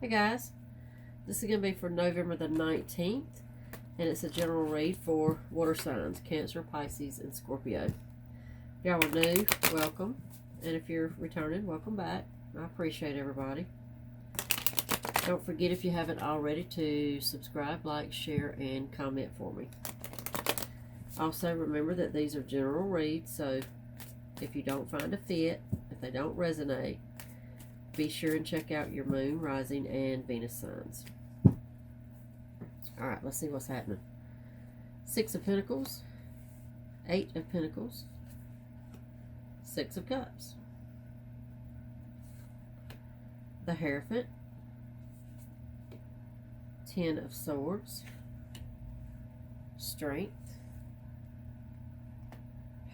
Hey guys, this is going to be for November the 19th, and it's a general read for water signs, Cancer, Pisces, and Scorpio. If y'all are new, welcome, and if you're returning, welcome back. I appreciate everybody. Don't forget, if you haven't already, to subscribe, like, share, and comment for me. Also, remember that these are general reads, so if you don't find a fit, if they don't resonate, be sure and check out your moon, rising, and Venus signs. Alright, let's see what's happening. 6 of Pentacles, 8 of Pentacles, 6 of Cups, the Hierophant, 10 of Swords, Strength,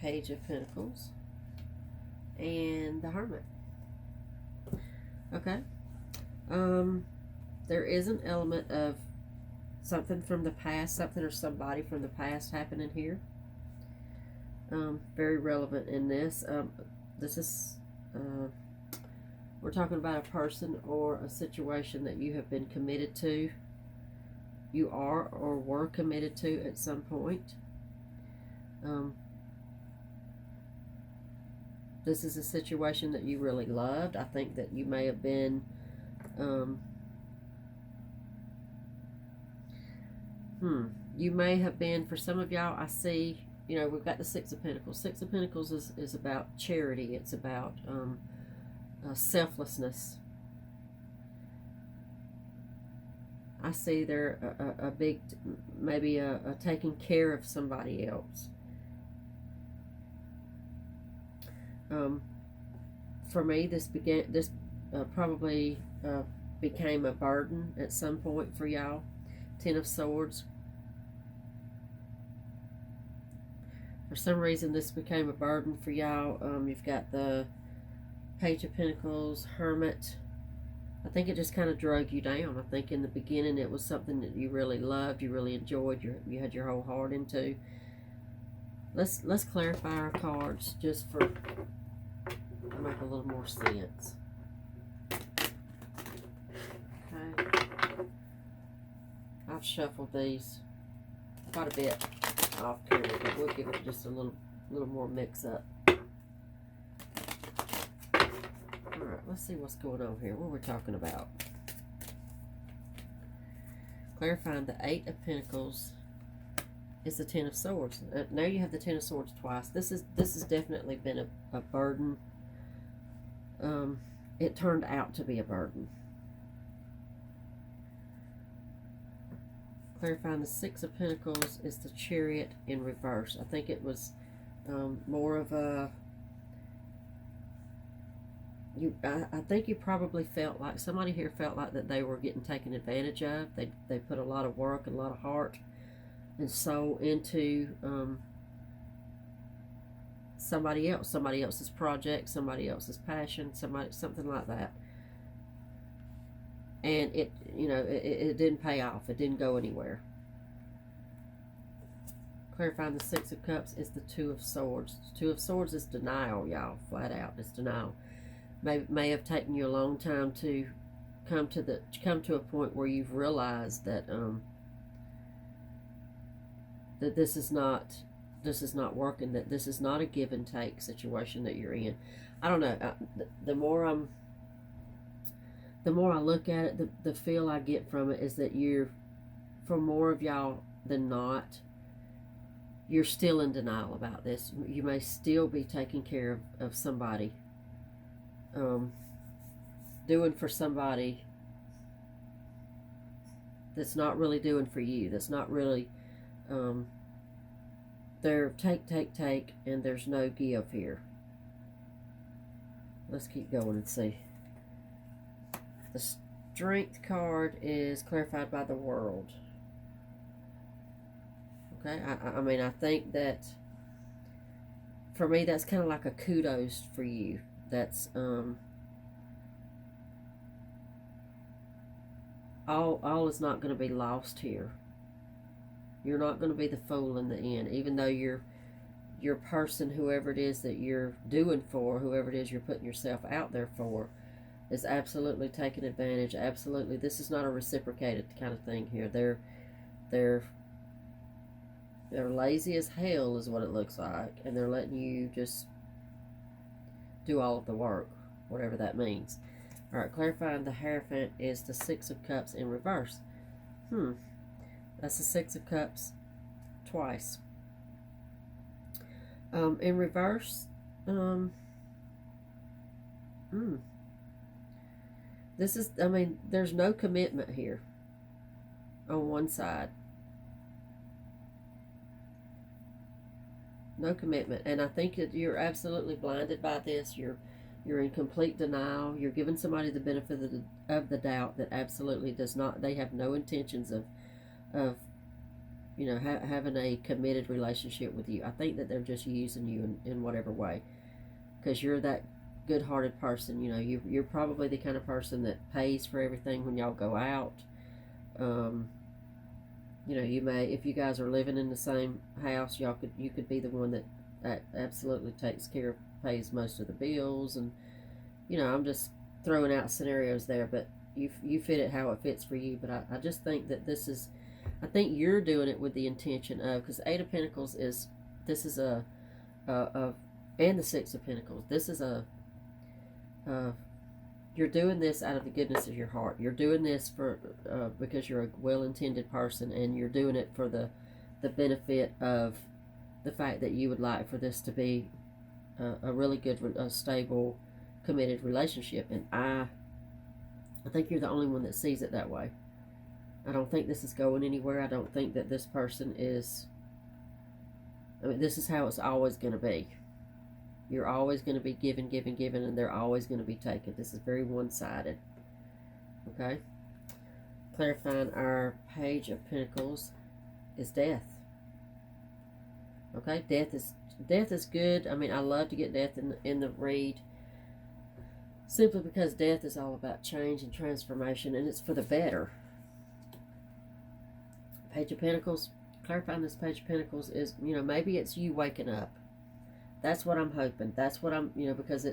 Page of Pentacles, and the Hermit. Okay. There is an element of something from the past, something or somebody from the past happening here. Very relevant in this. This is, we're talking about a person or a situation that you have been committed to. You are or were committed to at some point. This is a situation that you really loved. I think that you may have been, you may have been, for some of y'all, I see, you know, we've got the 6 of Pentacles. 6 of Pentacles is about charity. It's about selflessness. I see there a big, maybe a taking care of somebody else. For me, this probably became a burden at some point for y'all. 10 of Swords. For some reason, this became a burden for y'all. You've got the Page of Pentacles, Hermit. I think it just kind of drug you down. I think in the beginning it was something that you really loved, you really enjoyed, you had your whole heart into. Let's clarify our cards just for to make a little more sense. Okay. I've shuffled these quite a bit off camera, but we'll give it just a little more mix up. Alright, let's see what's going on here. What are we talking about? Clarifying the 8 of Pentacles is the 10 of Swords. Now you have the 10 of Swords twice. This has definitely been a burden. It turned out to be a burden. Clarifying the 6 of Pentacles is the Chariot in reverse. I think it was more of a... I think you probably felt like, somebody here felt like that they were getting taken advantage of. They put a lot of work and a lot of heart and soul into somebody else's project, somebody else's passion, something like that. And it, you know, it didn't pay off. It didn't go anywhere. Clarifying the 6 of Cups is the 2 of Swords. 2 of Swords is denial, y'all. Flat out, it's denial. May have taken you a long time to come to a point where you've realized that that this is not working. That this is not a give and take situation that you're in. I don't know. The more I look at it, the feel I get from it is that for more of y'all than not, you're still in denial about this. You may still be taking care of somebody, doing for somebody that's not really doing for you. That's not really, they're take, and there's no give here. Let's keep going and see. The Strength card is clarified by the World. Okay, I mean, I think that for me, that's kind of like a kudos for you. That's all is not going to be lost here. You're not going to be the fool in the end, even though your person, whoever it is that you're doing for, whoever it is you're putting yourself out there for, is absolutely taking advantage. Absolutely, this is not a reciprocated kind of thing here. They're lazy as hell is what it looks like, and they're letting you just do all of the work, whatever that means. All right, clarifying the Hierophant is the Six of Cups in reverse. That's the Six of Cups twice. In reverse, this is, I mean, there's no commitment here on one side. No commitment. And I think that you're absolutely blinded by this. You're in complete denial. You're giving somebody the benefit of the doubt that absolutely does not, they have no intentions of you know, having a committed relationship with you. I think that they're just using you in whatever way, because you're that good-hearted person. You know, you're probably the kind of person that pays for everything when y'all go out. You know, you may, if you guys are living in the same house, you could be the one that absolutely takes care of, pays most of the bills. And you know, I'm just throwing out scenarios there, but you fit it how it fits for you. But I just think that this is, I think you're doing it with the intention of, because Eight of Pentacles is, this is and the Six of Pentacles, this is you're doing this out of the goodness of your heart. You're doing this for because you're a well-intended person, and you're doing it for the benefit of the fact that you would like for this to be a really good, stable, committed relationship. And I think you're the only one that sees it that way. I don't think this is going anywhere. I don't think that this person is, I mean, this is how it's always going to be. You're always going to be given, and they're always going to be taken. This is very one-sided. Okay? Clarifying our Page of Pentacles is death. Okay? Death is good. I mean, I love to get death in the read, simply because death is all about change and transformation, and it's for the better. Page of Pentacles, clarifying this Page of Pentacles is, you know, maybe it's you waking up. That's what I'm hoping. That's what I'm, you know, because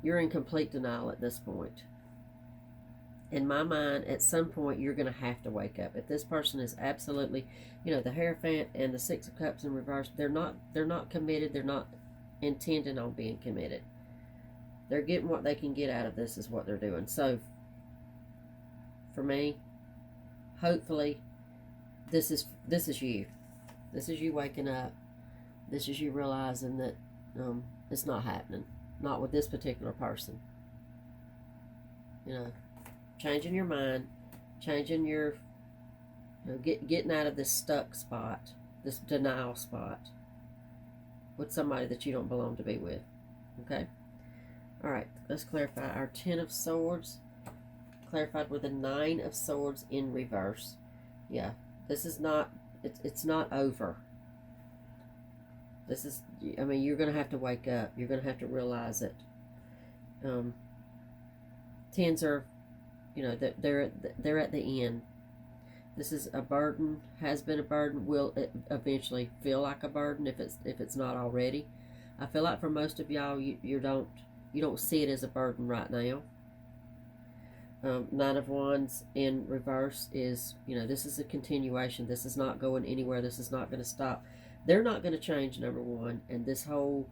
you're in complete denial at this point. In my mind, at some point, you're going to have to wake up. If this person is absolutely, you know, the Hierophant and the Six of Cups in reverse, they're not committed. They're not intending on being committed. They're getting what they can get out of this is what they're doing. So, for me, hopefully, this is you. This is you waking up. This is you realizing that it's not happening. Not with this particular person. You know, changing your mind, changing your, you know, getting out of this stuck spot, this denial spot with somebody that you don't belong to be with. Okay? All right, let's clarify our Ten of Swords. Clarified with a Nine of Swords in reverse. Yeah, this is not, it's not over. This is, I mean, you're going to have to wake up. You're going to have to realize it. Tens are, you know, they're at the end. This is a burden, has been a burden, will eventually feel like a burden if it's not already. I feel like for most of y'all, you don't see it as a burden right now. Nine of Wands in reverse is, you know, this is a continuation. This is not going anywhere. This is not going to stop. They're not going to change, number one, and this whole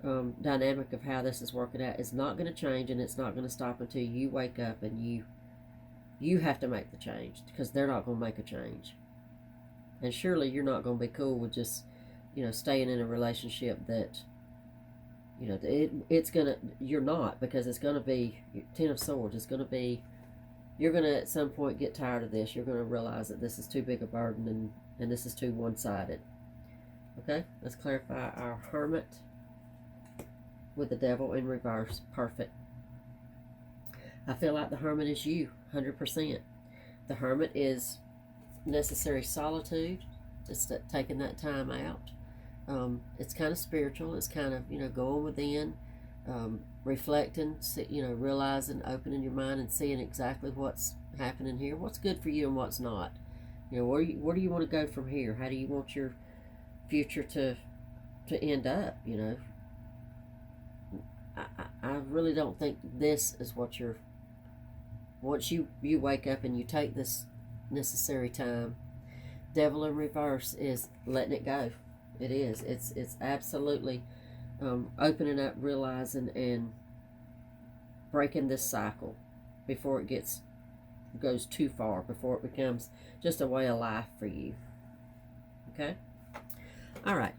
dynamic of how this is working out is not going to change, and it's not going to stop until you wake up and you have to make the change, because they're not going to make a change. And surely you're not going to be cool with just, you know, staying in a relationship that, you know, it's going to, you're not, because it's going to be, Ten of Swords, it's going to be, you're going to at some point get tired of this. You're going to realize that this is too big a burden, and this is too one-sided. Okay, let's clarify our Hermit with the Devil in reverse. Perfect. I feel like the Hermit is you, 100%. The Hermit is necessary solitude, just taking that time out. It's kind of spiritual. It's kind of, you know, going within, reflecting, you know, realizing, opening your mind and seeing exactly what's happening here, what's good for you and what's not. You know, where do you want to go from here? How do you want your future to end up, you know? I really don't think this is what you're, once you wake up and you take this necessary time, devil in reverse is letting it go. It is. It's absolutely opening up, realizing, and breaking this cycle before it goes too far, before it becomes just a way of life for you. Okay? All right.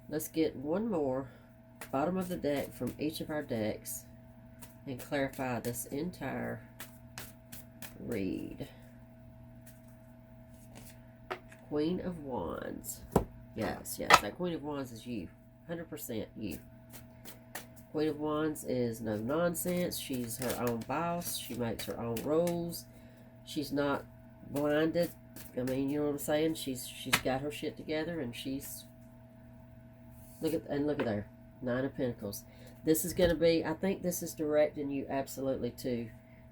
Let's get one more bottom of the deck from each of our decks and clarify this entire read. Queen of Wands. Yes, that Queen of Wands is you. 100% you. Queen of Wands is no nonsense. She's her own boss. She makes her own rules. She's not blinded. I mean, you know what I'm saying? She's got her shit together, and she's look at there. 9 of Pentacles. This is going to be, I think this is directing you absolutely to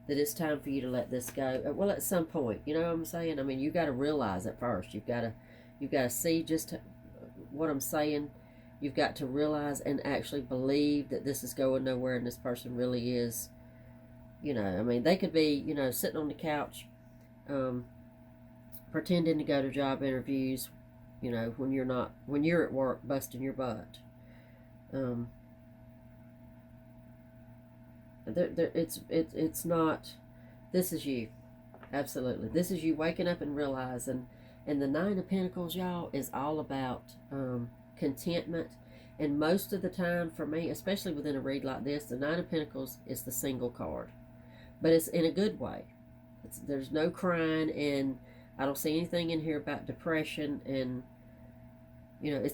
that it's time for you to let this go. Well, at some point, you know what I'm saying? I mean, you got to realize it first. You've got to see just what I'm saying. You've got to realize and actually believe that this is going nowhere, and this person really is, you know, I mean, they could be, you know, sitting on the couch, pretending to go to job interviews, you know, when you're at work busting your butt. It's not, this is you. Absolutely. This is you waking up and realizing, and the 9 of Pentacles, y'all, is all about contentment. And most of the time for me, especially within a read like this, the 9 of Pentacles is the single card. But it's in a good way. There's no crying, and I don't see anything in here about depression, and, you know,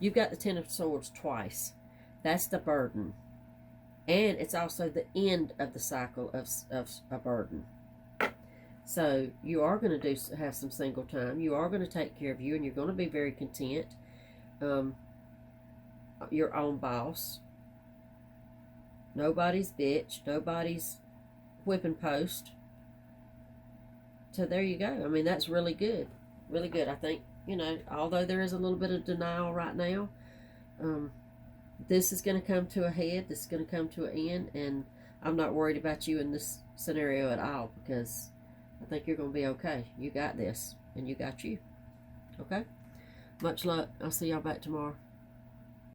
you've got the 10 of Swords twice. That's the burden. And it's also the end of the cycle of a burden. So you are going to have some single time. You are going to take care of you, and you're going to be very content. Your own boss. Nobody's bitch. Nobody's whipping post. So there you go. I mean, that's really good. Really good. I think, you know, although there is a little bit of denial right now, this is going to come to a head. This is going to come to an end, and I'm not worried about you in this scenario at all, because I think you're going to be okay. You got this, and you got you. Okay? Much luck. I'll see y'all back tomorrow.